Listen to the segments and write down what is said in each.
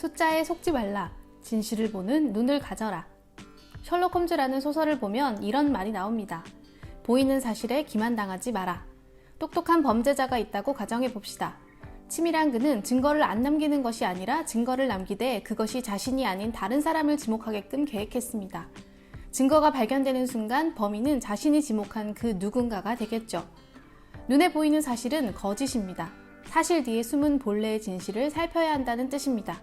숫자에 속지 말라. 진실을 보는 눈을 가져라. 셜록 홈즈라는 소설을 보면 이런 말이 나옵니다. 보이는 사실에 기만당하지 마라. 똑똑한 범죄자가 있다고 가정해 봅시다. 치밀한 그는 증거를 안 남기는 것이 아니라 증거를 남기되 그것이 자신이 아닌 다른 사람을 지목하게끔 계획했습니다. 증거가 발견되는 순간 범인은 자신이 지목한 그 누군가가 되겠죠. 눈에 보이는 사실은 거짓입니다. 사실 뒤에 숨은 본래의 진실을 살펴야 한다는 뜻입니다.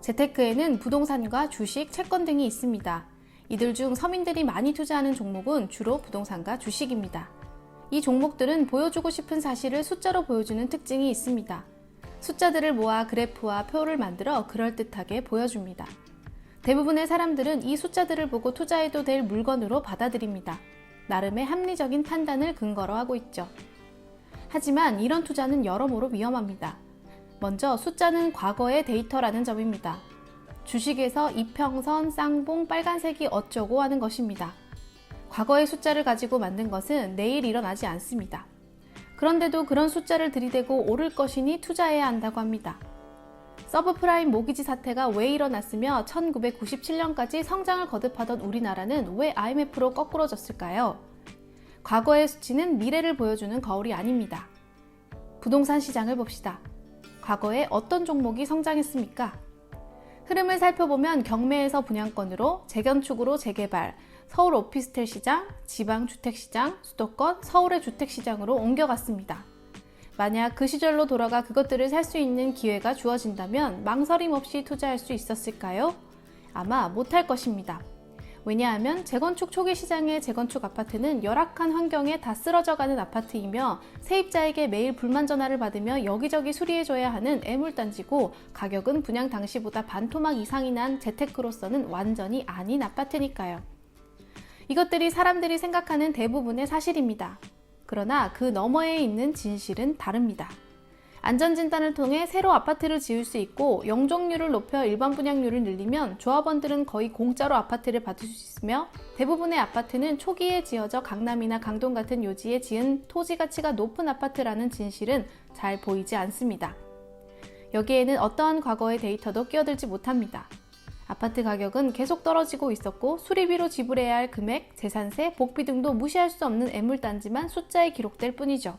재테크에는 부동산과 주식, 채권 등이 있습니다. 이들 중 서민들이 많이 투자하는 종목은 주로 부동산과 주식입니다. 이 종목들은 보여주고 싶은 사실을 숫자로 보여주는 특징이 있습니다. 숫자들을 모아 그래프와 표를 만들어 그럴듯하게 보여줍니다. 대부분의 사람들은 이 숫자들을 보고 투자해도 될 물건으로 받아들입니다. 나름의 합리적인 판단을 근거로 하고 있죠. 하지만 이런 투자는 여러모로 위험합니다. 먼저 숫자는 과거의 데이터라는 점입니다. 주식에서 이평선, 쌍봉, 빨간색이 어쩌고 하는 것입니다. 과거의 숫자를 가지고 만든 것은 내일 일어나지 않습니다. 그런데도 그런 숫자를 들이대고 오를 것이니 투자해야 한다고 합니다. 서브프라임 모기지 사태가 왜 일어났으며 1997년까지 성장을 거듭하던 우리나라는 왜 IMF로 거꾸로졌을까요? 과거의 수치는 미래를 보여주는 거울이 아닙니다. 부동산 시장을 봅시다. 과거에 어떤 종목이 성장했습니까? 흐름을 살펴보면 경매에서 분양권으로, 재건축으로 재개발, 서울 오피스텔 시장, 지방 주택시장, 수도권, 서울의 주택시장으로 옮겨갔습니다. 만약 그 시절로 돌아가 그것들을 살 수 있는 기회가 주어진다면 망설임 없이 투자할 수 있었을까요? 아마 못할 것입니다. 왜냐하면 재건축 초기 시장의 재건축 아파트는 열악한 환경에 다 쓰러져가는 아파트이며 세입자에게 매일 불만 전화를 받으며 여기저기 수리해줘야 하는 애물단지고 가격은 분양 당시보다 반토막 이상이 난 재테크로서는 완전히 아닌 아파트니까요. 이것들이 사람들이 생각하는 대부분의 사실입니다. 그러나 그 너머에 있는 진실은 다릅니다. 안전진단을 통해 새로 아파트를 지을 수 있고 영종률을 높여 일반 분양률을 늘리면 조합원들은 거의 공짜로 아파트를 받을 수 있으며 대부분의 아파트는 초기에 지어져 강남이나 강동 같은 요지에 지은 토지 가치가 높은 아파트라는 진실은 잘 보이지 않습니다. 여기에는 어떠한 과거의 데이터도 끼어들지 못합니다. 아파트 가격은 계속 떨어지고 있었고 수리비로 지불해야 할 금액, 재산세, 복비 등도 무시할 수 없는 애물단지만 숫자에 기록될 뿐이죠.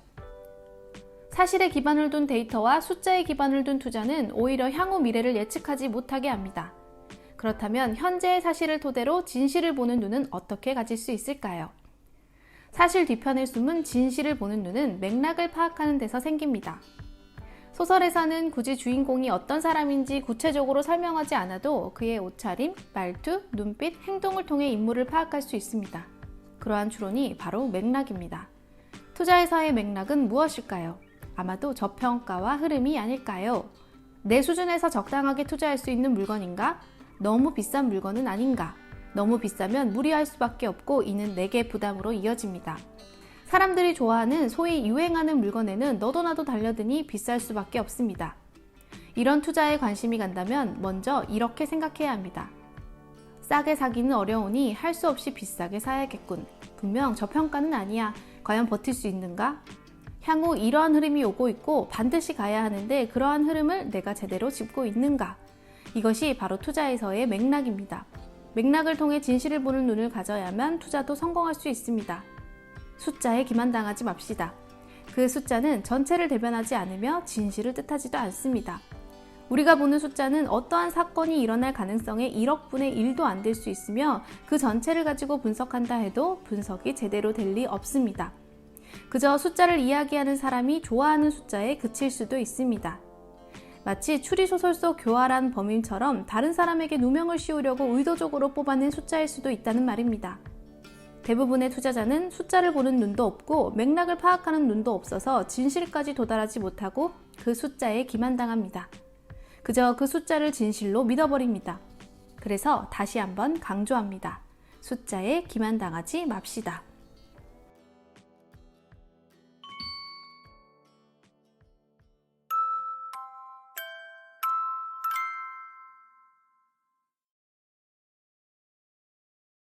사실에 기반을 둔 데이터와 숫자에 기반을 둔 투자는 오히려 향후 미래를 예측하지 못하게 합니다. 그렇다면 현재의 사실을 토대로 진실을 보는 눈은 어떻게 가질 수 있을까요? 사실 뒤편에 숨은 진실을 보는 눈은 맥락을 파악하는 데서 생깁니다. 소설에서는 굳이 주인공이 어떤 사람인지 구체적으로 설명하지 않아도 그의 옷차림, 말투, 눈빛, 행동을 통해 인물을 파악할 수 있습니다. 그러한 추론이 바로 맥락입니다. 투자에서의 맥락은 무엇일까요? 아마도 저평가와 흐름이 아닐까요? 내 수준에서 적당하게 투자할 수 있는 물건인가? 너무 비싼 물건은 아닌가? 너무 비싸면 무리할 수밖에 없고 이는 내게 부담으로 이어집니다. 사람들이 좋아하는 소위 유행하는 물건에는 너도 나도 달려드니 비쌀 수밖에 없습니다. 이런 투자에 관심이 간다면 먼저 이렇게 생각해야 합니다. 싸게 사기는 어려우니 할 수 없이 비싸게 사야겠군. 분명 저평가는 아니야. 과연 버틸 수 있는가? 향후 이러한 흐름이 오고 있고 반드시 가야 하는데 그러한 흐름을 내가 제대로 짚고 있는가? 이것이 바로 투자에서의 맥락입니다. 맥락을 통해 진실을 보는 눈을 가져야만 투자도 성공할 수 있습니다. 숫자에 기만당하지 맙시다. 그 숫자는 전체를 대변하지 않으며 진실을 뜻하지도 않습니다. 우리가 보는 숫자는 어떠한 사건이 일어날 가능성의 1억 분의 1도 안 될 수 있으며 그 전체를 가지고 분석한다 해도 분석이 제대로 될 리 없습니다. 그저 숫자를 이야기하는 사람이 좋아하는 숫자에 그칠 수도 있습니다. 마치 추리소설 속 교활한 범인처럼 다른 사람에게 누명을 씌우려고 의도적으로 뽑아낸 숫자일 수도 있다는 말입니다. 대부분의 투자자는 숫자를 보는 눈도 없고 맥락을 파악하는 눈도 없어서 진실까지 도달하지 못하고 그 숫자에 기만당합니다. 그저 그 숫자를 진실로 믿어버립니다. 그래서 다시 한번 강조합니다. 숫자에 기만당하지 맙시다.